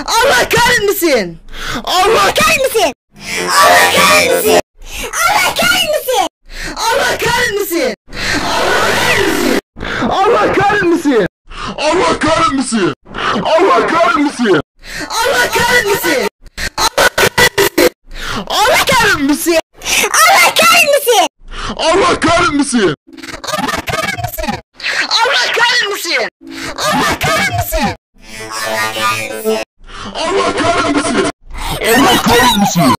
Allah kahretmesin. Allah kahretmesin. Allah kahretmesin. Allah kahretmesin. Allah kahretmesin. Allah kahretmesin. Allah kahretmesin. Allah kahretmesin. Allah kahretmesin. Allah kahretmesin. Allah kahretmesin. Allah kahretmesin. Allah kahretmesin. Allah kahretmesin. Allah kahretmesin. Allah kahretmesin.